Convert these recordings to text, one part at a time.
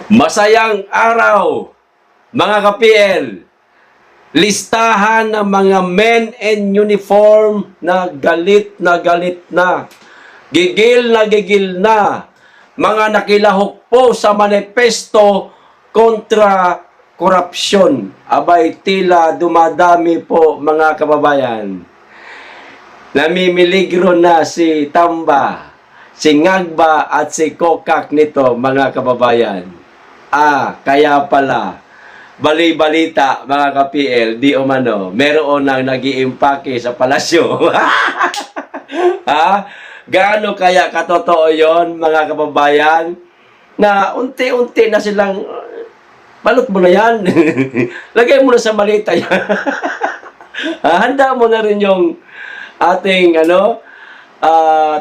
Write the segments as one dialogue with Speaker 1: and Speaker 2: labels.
Speaker 1: Masayang araw, mga ka-PL. Listahan ng mga men in uniform na galit na galit na. Gigil na. Mga nakilahok po sa manifesto kontra korupsyon. Abay, tila dumadami po, mga kababayan. Namimiligro na si Tamba, si Ngagba at si Kokak nito, mga kababayan. Kaya pala, bali-balita, mga ka-PL, di umano, meron nang nag-iimpake sa palasyo. Gaano kaya katotoo yon, mga kababayan, na unti-unti na silang, balot mo na yan. Lagay mo na sa malita yan. Handa mo na rin yung ating,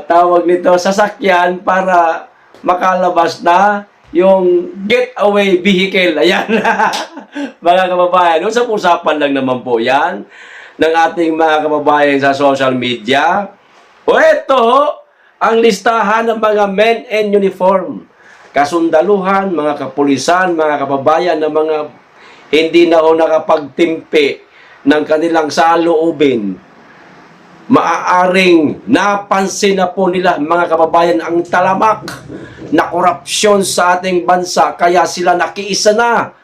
Speaker 1: tawag nito, sasakyan para makalabas na yung getaway vehicle. Ayan. Mga kababayan, usap-usapan lang naman po yan ng ating mga kababayan sa social media. O ito, ang listahan ng mga men in uniform. Kasundaluhan, mga kapulisan, mga kababayan, na mga hindi na nakapagtimpi ng kanilang saloobin. Maaaring napansin na po nila, mga kababayan, ang talamak na korupsyon sa ating bansa, kaya sila nakiisa na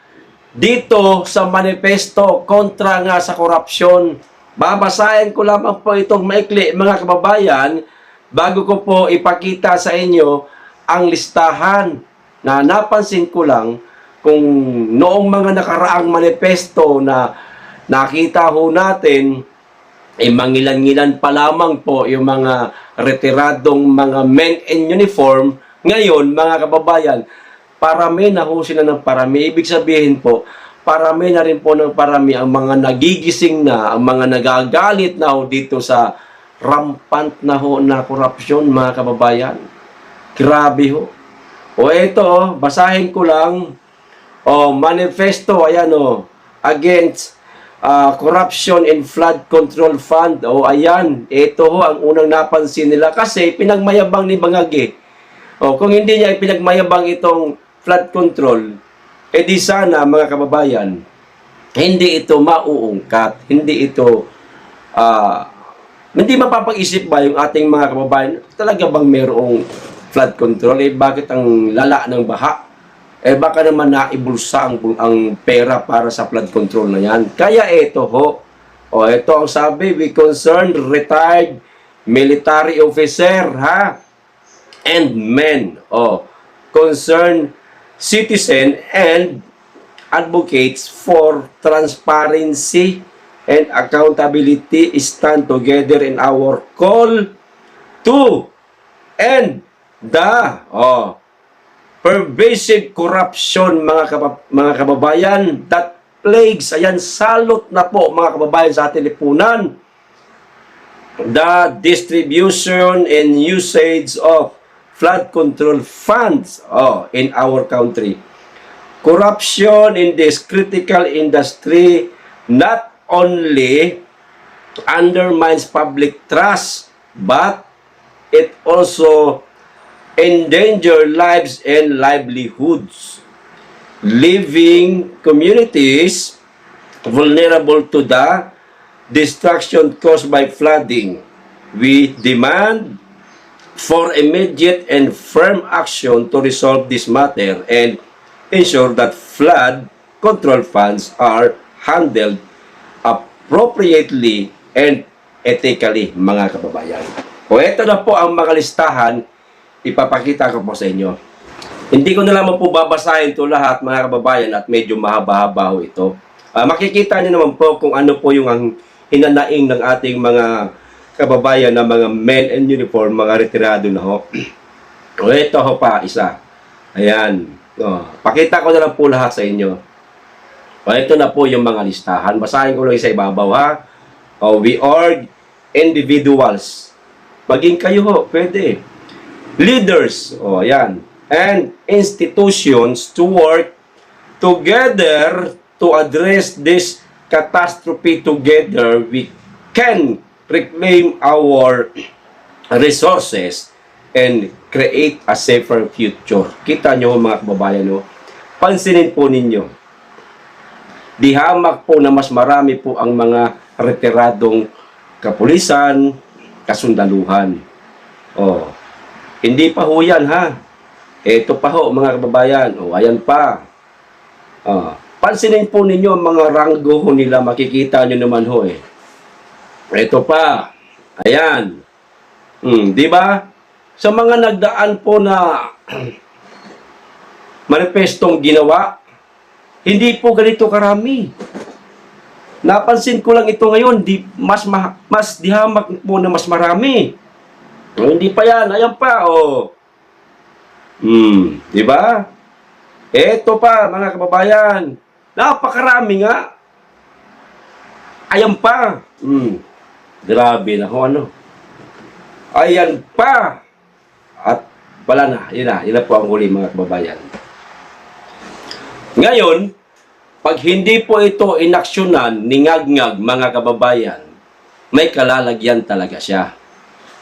Speaker 1: dito sa manifesto kontra nga sa korupsyon. Babasahin ko lamang po itong maikli, mga kababayan, bago ko po ipakita sa inyo ang listahan na napansin ko lang kung noong mga nakaraang manifesto na nakita ho natin, mangilan-ngilan pa lamang po yung mga retiradong mga men in uniform. Ngayon, mga kababayan, parami na ho sila ng parami. Ibig sabihin po, parami na rin po ng parami ang mga nagigising na, ang mga nagagalit na ho dito sa rampant na ho na korupsyon, mga kababayan. Grabe ho. O ito, basahin ko lang. Manifesto, ayan against corruption in flood control fund. Ayan, ito ho ang unang napansin nila kasi pinagmayabang ni Bangagi. Kung hindi niya pinagmayabang itong flood control, di sana, mga kababayan, hindi ito mauungkat, hindi ito hindi mapapag-isip ba yung ating mga kababayan, talaga bang mayroong flood control? Bakit ang lala ng baha? Baka naman naibulsa ang pera para sa flood control na yan. Kaya ito ho. Ito ang sabi, we concerned retired military officer, and men. Concerned citizen and advocates for transparency and accountability stand together in our call to end the pervasive corruption, mga kababayan, that plagues, ayan, salot na po, mga kababayan, sa ating lipunan, the distribution and usage of flood control funds in our country. Corruption in this critical industry not only undermines public trust, but it also endanger lives and livelihoods, leaving communities vulnerable to the destruction caused by flooding. We demand for immediate and firm action to resolve this matter and ensure that flood control funds are handled appropriately and ethically, mga kababayan. Ito na po ang mga listahan, ipapakita ko po sa inyo. Hindi ko na lamang po babasahin ito lahat, mga kababayan, at medyo mahaba-haba ho ito. Makikita niyo naman po kung ano po yung ang hinanaing ng ating mga kababayan na mga men in uniform, mga retirado na ho. Ito ho pa, isa. Ayan. Pakita ko na lang po lahat sa inyo. Ito na po yung mga listahan. Basahin ko lang sa ibabaw, we urge individuals. Maging kayo ho, pwede. Leaders, ayan, and institutions to work together to address this catastrophe. Together, we can reclaim our resources and create a safer future. Kita nyo, mga kababayan, pansinin po ninyo, di hamak po na mas marami po ang mga retiradong kapulisan, kasundaluhan. Oh, hindi pa ho yan, ha? Ito pa ho, mga kababayan. Oh, ayan pa. Oh, pansinin po ninyo ang mga ranggo ho nila, makikita nyo naman ho eh. Ito pa. Ayan. Di ba? Sa mga nagdaan po na manifestong ginawa, hindi po ganito karami. Napansin ko lang ito ngayon, mas dihamak po na mas marami. Hindi pa yan, ayan pa, oh. Di ba? Ito pa, mga kababayan, napakarami nga. Ayan pa. Grabe na ho, ano. Ayan pa. At wala na, yun na po ang huli, mga kababayan. Ngayon, pag hindi po ito inaksyonan ni ngag-ngag, mga kababayan, may kalalagyan talaga siya.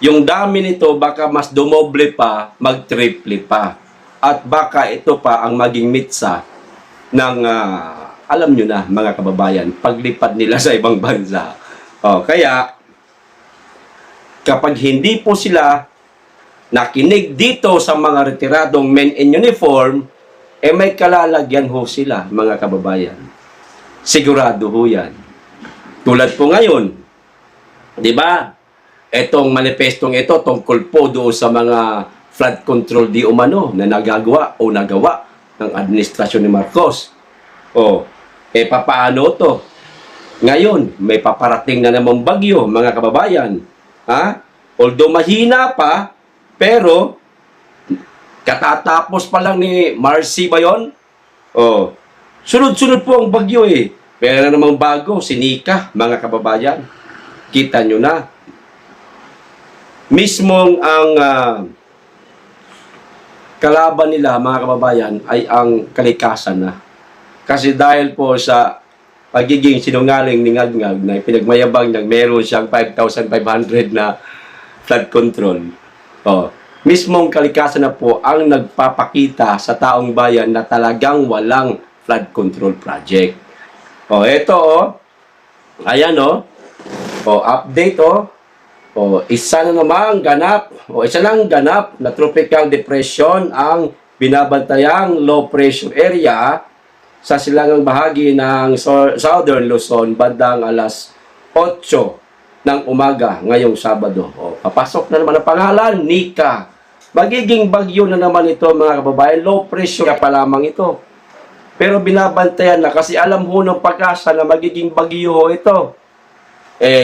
Speaker 1: Yung dami nito baka mas dumoble pa, mag-triple pa. At baka ito pa ang maging mitsa ng, alam nyo na, mga kababayan, paglipat nila sa ibang bansa. Kaya, kapag hindi po sila nakinig dito sa mga retiradong men in uniform, may kalalagyan ho sila, mga kababayan. Sigurado ho yan. Tulad po ngayon, di ba? Etong manifestong ito tungkol po doon sa mga flood control di umano na nagawa ng administrasyon ni Marcos. Papaano to? Ngayon, may paparating na namang bagyo, mga kababayan. Although mahina pa, pero katatapos pa lang ni Marcy ba yun? Sunod-sunod po ang bagyo eh. Pero namang bago, si Nika, mga kababayan. Kita nyo na. Mismong ang kalaban nila, mga kababayan, ay ang kalikasan na. Kasi dahil po sa pagiging sinungaling ni ngag-ngag na pinagmayabang na meron siyang 5,500 na flood control. Mismong kalikasan na po ang nagpapakita sa taong bayan na talagang walang flood control project. Ito ayan update isa na namang ganap na tropical depression ang binabantayang low pressure area sa silangang bahagi ng Southern Luzon bandang alas 8 ng umaga ngayong Sabado. Papasok na naman ang pangalan, Nika. Magiging bagyo na naman ito, mga kababayan. Low pressure pa lamang ito. Pero binabantayan na kasi alam ho ng pag-asa na magiging bagyo ho ito.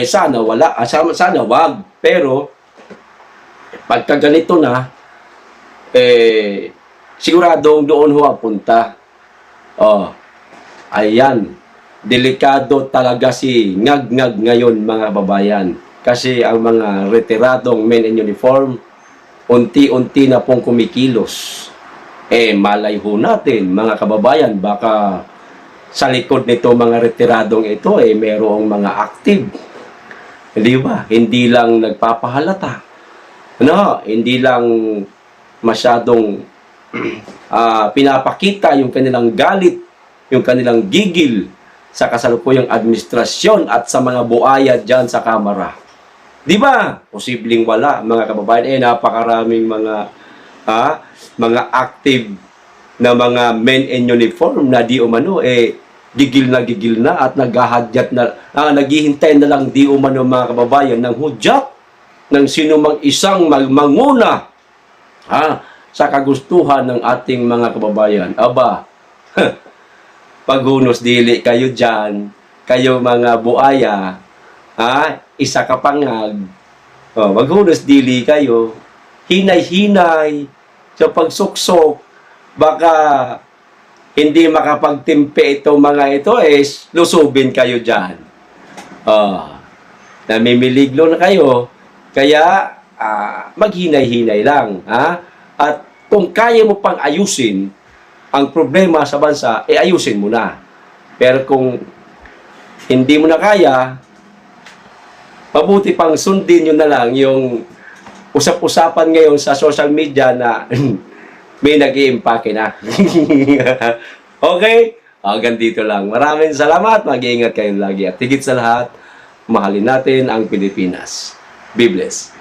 Speaker 1: Sana wala, sana wag. Pero pagka ganito na, siguradong doon ho ang punta. Ayan. Delikado talaga si ngag-ngag ngayon, mga kababayan. Kasi ang mga retiradong men in uniform, unti-unti na pong kumikilos. Malay ho natin, mga kababayan, baka sa likod nito mga retiradong ito, mayroong mga active. Hindi ba? Hindi lang nagpapahalata. Hindi lang masyadong pinapakita yung kanilang galit, yung kanilang gigil sa kasalukuyang administrasyon at sa mga buaya dyan sa Kamara. Di ba? Posibleng wala, mga kababayan. Napakaraming mga active na mga men in uniform na di umano, gigil na at naghahadyat na, naghihintay na lang di umano, mga kababayan, ng hudyat ng sinumang isang magmanguna sa kagustuhan ng ating mga kababayan. Aba, paghunos dili kayo dyan, kayo mga buaya, isa kapangag, maghunos dili kayo, hinay-hinay, sa pagsuksok, baka hindi makapagtimpe itong mga ito, lusubin kayo dyan. Namimiliglo na kayo, kaya maghinay-hinay lang. At kung kaya mo pang ayusin ang problema sa bansa, ayusin mo na. Pero kung hindi mo na kaya, mabuti pang sundin nyo na lang yung usap-usapan ngayon sa social media na may nag-iimpake na. Okay? Hanggang dito lang. Maraming salamat. Mag-iingat kayong lagi. At higit sa lahat, mahalin natin ang Pilipinas. Be blessed.